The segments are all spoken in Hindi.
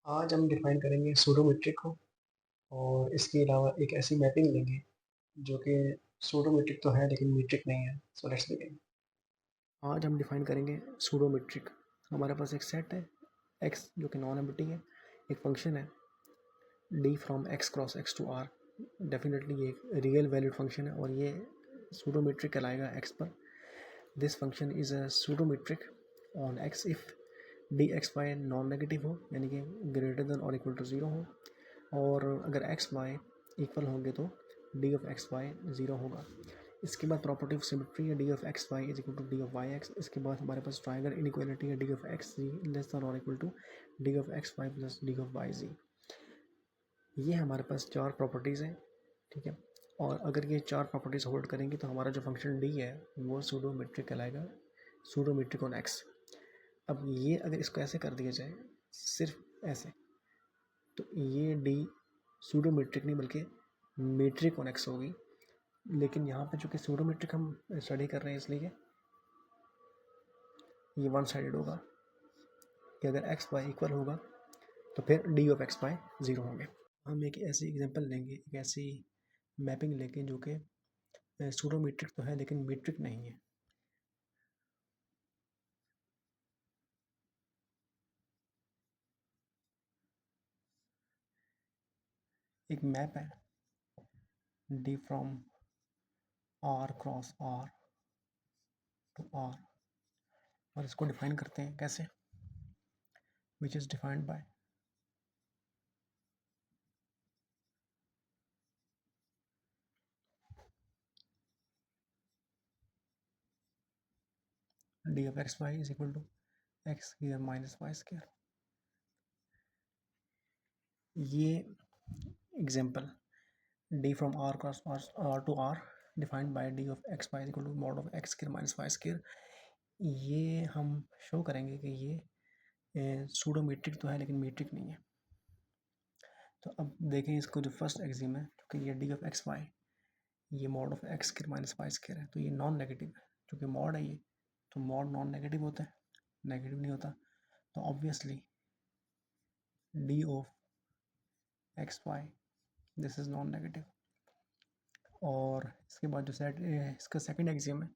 आज हम डिफाइन करेंगे सूडोमेट्रिक को और इसके अलावा एक ऐसी मैपिंग लेंगे जो कि सूडोमेट्रिक तो है लेकिन मीट्रिक नहीं है। So let's begin. आज हम डिफाइन करेंगे सूडोमेट्रिक। हमारे पास एक सेट है x जो कि नॉन एम्प्टी है, एक फंक्शन है d from x cross x to r। Definitely ये एक रियल वैल्यूड फंक्शन है और ये सूडोमेट्रिक कहलाएगा x पर। This function is a pseudometric on x if d x y non negative हो, यानी कि ग्रेटर देन और इक्वल टू ज़ीरो हो, और अगर एक्स वाई इक्वल होंगे तो d of x y zero होगा। इसके बाद प्रॉपर्टी ऑफ सिमेट्री है D of x y is equal to d of y x. इसके बाद हमारे पास ट्रायंगल इनइक्वालिटी है D of x z less than और equal to d of x y plus d of y z. ये हमारे पास चार प्रॉपर्टीज़ हैं, ठीक है। और अगर ये चार प्रॉपर्टीज़ होल्ड करेंगी तो हमारा जो फंक्शन डी है वो सूडोमेट्रिक कहलाएगा, सूडोमेट्रिक ऑन एक्स। अब ये अगर इसको ऐसे कर दिया जाए, सिर्फ ऐसे, तो ये डी सूडोमेट्रिक नहीं बल्कि मीट्रिक ऑन एक्स होगी। लेकिन यहाँ पे चूँकि सूडोमेट्रिक हम स्टडी कर रहे हैं इसलिए ये वन साइडेड होगा कि अगर एक्स वाई इक्वल होगा तो फिर d of x y zero होंगे। हम एक ऐसी एग्जांपल लेंगे, एक ऐसी मैपिंग लेंगे जो कि सूडोमेट्रिक तो है लेकिन मीट्रिक नहीं है। एक मैप है d from R cross R to R, और इसको डिफाइन करते हैं कैसे, which is defined by d of x y is equal to x square minus y square. ये example d from R cross R to R defined by d of x y equal to mod of x square minus y square, ये हम शो करेंगे कि ये सूडोमेट्रिक तो है लेकिन मीट्रिक नहीं है। तो अब देखें इसको, जो फर्स्ट एक्सिम है क्योंकि ये डी ऑफ एक्स वाई, ये mod of x square minus y square है, तो ये नॉन नेगेटिव है। क्योंकि मॉड है ये, तो मॉड नॉन नेगेटिव होता है, नेगेटिव नहीं होता। तो obviously D of x why this is non negative. और इसके बाद जो सेट इसका सेकंड एक्सियम है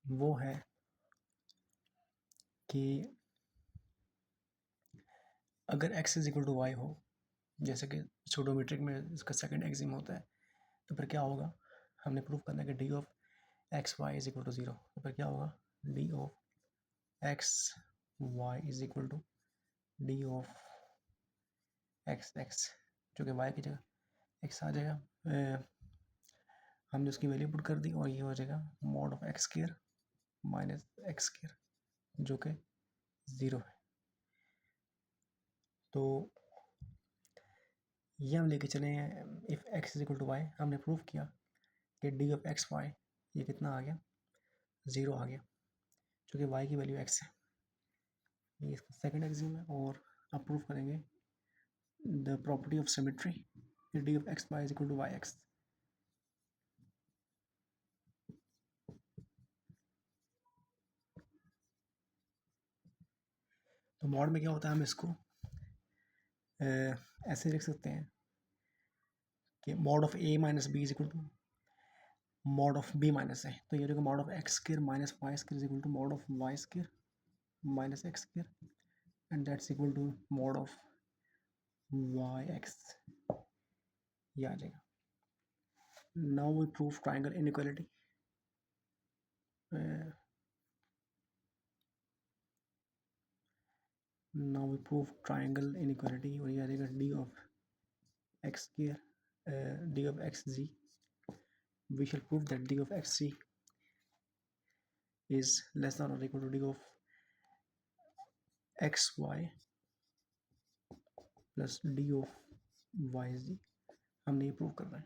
वो है कि अगर x is equal to y हो, जैसे कि सूडोमेट्रिक में इसका सेकंड एक्सियम होता है, तो फिर क्या होगा, हमने प्रूव करना है कि d of x y is equal to zero. तो फिर क्या होगा, d of x y is equal to d of x x, जो कि वाई की जगह एक्स आ जाएगा। हमने उसकी वैल्यू पुट कर दी और ये हो जाएगा mod of x square minus x square, जो कि ज़ीरो है। तो ये हम लेके चले हैं if x is equal to y. हमने प्रूव किया कि डी ऑफ एक्स वाई ये कितना आ गया, ज़ीरो आ गया, क्योंकि वाई की वैल्यू एक्स है। ये इसका सेकंड एक्सियम है। और अब प्रूव करेंगे the property of symmetry, d of x y is equal to y x. तो मॉड में क्या होता है, हम इसको ऐसे लिख सकते हैं कि mod of a minus b is equal to mod of b minus है। तो ये देखो mod of x square minus y square is equal to mod of y square minus x square, and that's equal to mod of y x, ये आ जाएगा। Now we prove triangle inequality. Now we prove triangle inequality, और ये आ जाएगा d of x square d of x ji. We shall prove that d of xc is less than or equal to d of xy plus d of yz। हमने ये प्रूव करना है,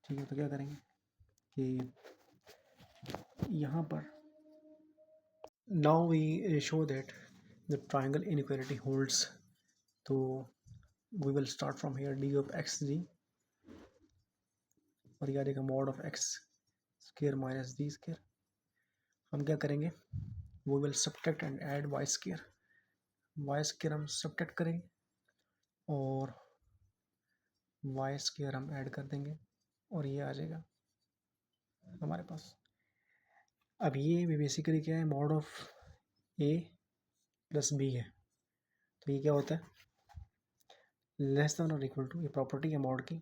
ठीक है। तो क्या करेंगे कि यहाँ पर now we show that the triangle inequality holds, तो we will start from here d of xg, और ये आ जाएगा mod of x square minus z square. हम क्या करेंगे, वो will subtract and add y square हम सब्ट्रैक्ट करेंगे और वाई स्क्वायर हम ऐड कर देंगे और ये आ जाएगा हमारे पास। अब ये बेसिकली क्या है, mod of a plus b है। तो ये क्या होता है, लेस देन और इक्वल टू, ये प्रॉपर्टी है मॉड की।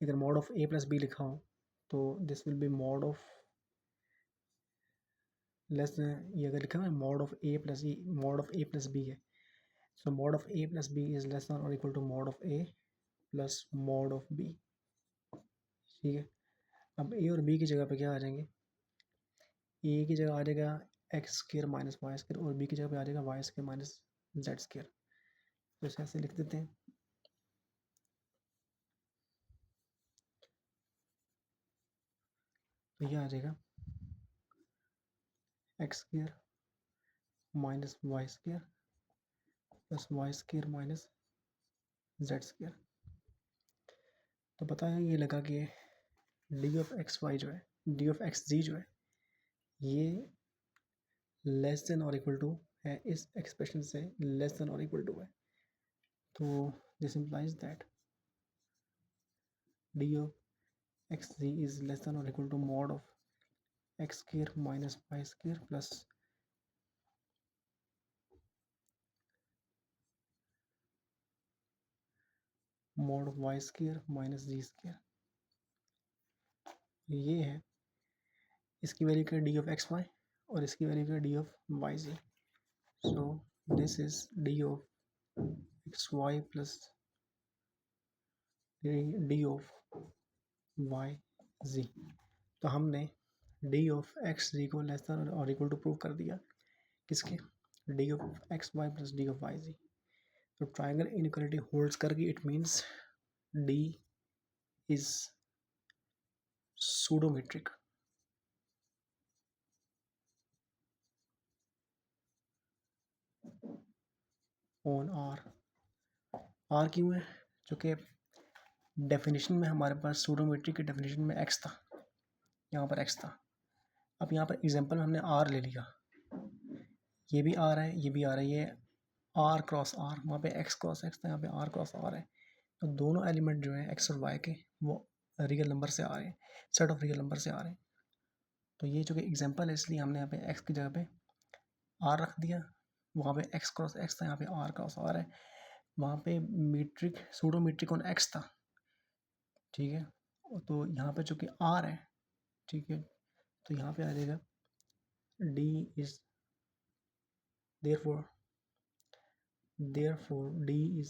अगर mod of a plus b लिखा हो तो this will be mod of less than, ये अगर लिखा है mod of a plus e, mod of a plus b है, so mod of a plus b is less than और equal to mod of a plus mod of b. ठीक है, अब ए और बी की जगह पे क्या आ जाएंगे, ए की जगह आ जाएगा x square minus y square और बी की जगह पे आ जाएगा y square minus z square. तो इसे ऐसे लिख देते हैं। तो ये आ जाएगा x square minus y square plus y square minus z square. तो पता है ये लगा कि डी ऑफ एक्स वाई जो है, डी ऑफ एक्स जी जो है, ये लेस देन और इक्वल टू है इस एक्सप्रेशन से, लेस देन और इक्वल टू है। तो this implies that d of x z is less than और equal to mod of x square minus y square plus mod of y square minus z square. ये है, इसकी वैल्यू क्या, डी ऑफ एक्स वाई और इसकी वैल्यू क्या, d of y z. So this is d of x y plus d of y z. तो हमने डी ऑफ एक्स जी को लेस देन और इक्वल टू प्रूव कर दिया, किसके, d of x y plus d of y z. तो ट्रायंगल इनइक्वालिटी होल्ड्स करके it means d is pseudometric. On R क्यों है, चूँकि डेफिनेशन में हमारे पास सूडोमेट्रिक की डेफिनेशन में एक्स था, यहाँ पर एक्स था। अब यहाँ पर एग्जांपल में हमने आर ले लिया, ये भी आर है, ये भी आर है, ये आर क्रॉस आर, वहाँ पे एक्स क्रॉस एक्स था, यहाँ पे आर क्रॉस आर है। तो दोनों एलिमेंट जो हैं एक्स और वाई के वो रियल नंबर से आ रहे हैं, सेट ऑफ रियल नंबर से आ रहे हैं। तो ये जो कि एग्जांपल है, इसलिए हमने यहाँ पे एक्स की जगह पे आर रख दिया। वहाँ पे एक्स क्रॉस एक्स था, यहाँ पे आर क्रॉस आर है। वहाँ पे मीट्रिक सूडोमेट्रिक ऑन एक्स था, ठीक है। तो यहाँ पे चूँकि आर है, ठीक है, तो यहाँ पे आ जाएगा D is therefore d is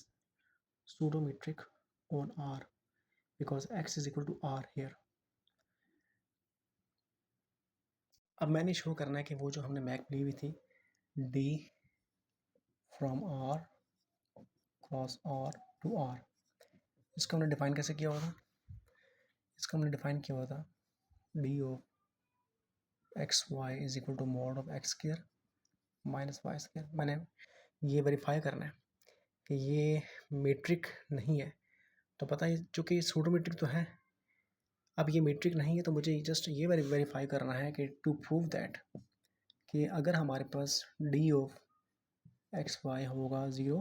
pseudometric on R because x is equal to R here। अब मैंने शो करना है कि वो जो हमने मैक ली हुई थी d from R cross R to R, इसको हमने डिफाइन कैसे किया हुआ था, इसको हमने डिफाइन किया हुआ था d of x y is equal to mod of x square minus y square. मैंने ये वेरीफाई करना है कि ये मीट्रिक नहीं है। तो पता है चूँकि सूडोमेट्रिक तो है, अब ये मीट्रिक नहीं है, तो मुझे जस्ट ये वेरीफाई करना है कि टू प्रूव दैट कि अगर हमारे पास डी ऑफ एक्स वाई होगा ज़ीरो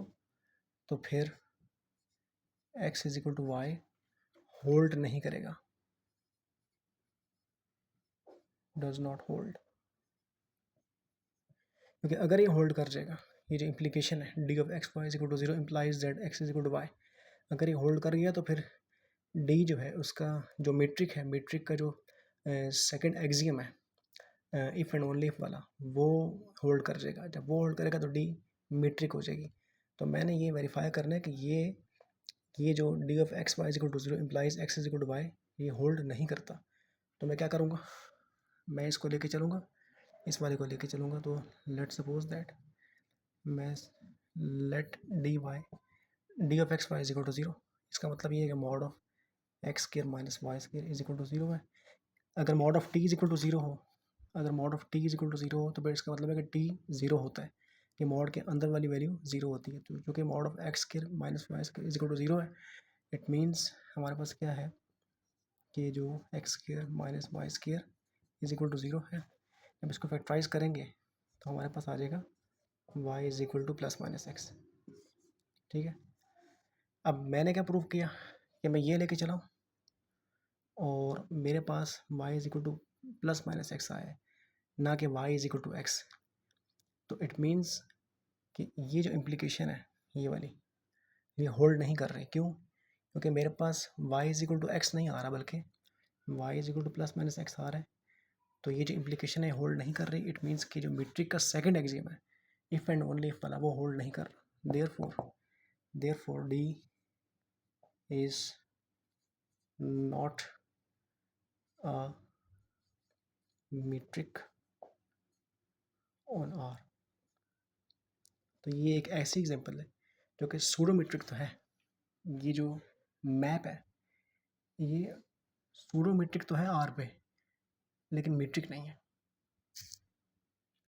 तो फिर x is equal to y hold नहीं करेगा, डज नॉट होल्ड। क्योंकि अगर ये होल्ड कर जाएगा, ये जो इम्प्लीकेशन है D of x y is equal to zero implies that x is equal to y, अगर ये होल्ड कर गया तो फिर डी जो है उसका जो मीट्रिक है, मीट्रिक का जो सेकंड एक्सियम है इफ़ एंड ओनली इफ वाला, वो होल्ड कर जाएगा। जब वो होल्ड करेगा तो डी मीट्रिक हो जाएगी। तो मैंने ये वेरीफाई करना है कि ये जो D of x y is equal to zero implies x is equal to y, ये होल्ड नहीं करता। तो मैं क्या करूँगा, मैं इसको लेके चलूँगा, इस वाले को लेके चलूँगा। तो लेट सपोज दैट मैं let D of x y is equal to zero, इसका मतलब ये है कि mod of x square minus y square is equal to zero है। अगर mod of t is equal to zero हो, अगर mod of t is equal to zero हो तो फिर इसका मतलब है कि टी ज़ीरो होता है, कि मॉड के अंदर वाली वैल्यू ज़ीरो होती है। तो जो कि mod of x square minus y square is equal to zero है, इट मीन्स हमारे पास क्या है कि जो x square minus y square is equal to zero है। जब इसको फैक्टराइज करेंगे तो हमारे पास आ जाएगा y is equal to plus minus x. ठीक है, अब मैंने क्या प्रूव किया कि मैं ये लेके चला और मेरे पास y is equal to plus minus x आया है, ना कि y is equal to x. तो इट मीन्स कि ये जो इम्प्लीकेशन है ये वाली, ये होल्ड नहीं कर रही। क्यों? क्योंकि मेरे पास y is equal to x नहीं आ रहा, बल्कि y is equal to plus minus x आ रहा है। तो ये जो इम्प्लीकेशन है होल्ड नहीं कर रही। इट मीन्स कि जो मीट्रिक का सेकंड एक्सियम है, इफ एंड ओनली इफ वाला, वो होल्ड नहीं कर रहा। Therefore D is not a metric on R। तो ये एक ऐसी एग्जांपल है जो कि सूडो मीट्रिक तो है। ये जो मैप है ये सूडो मीट्रिक तो है R पे, लेकिन मीट्रिक नहीं है।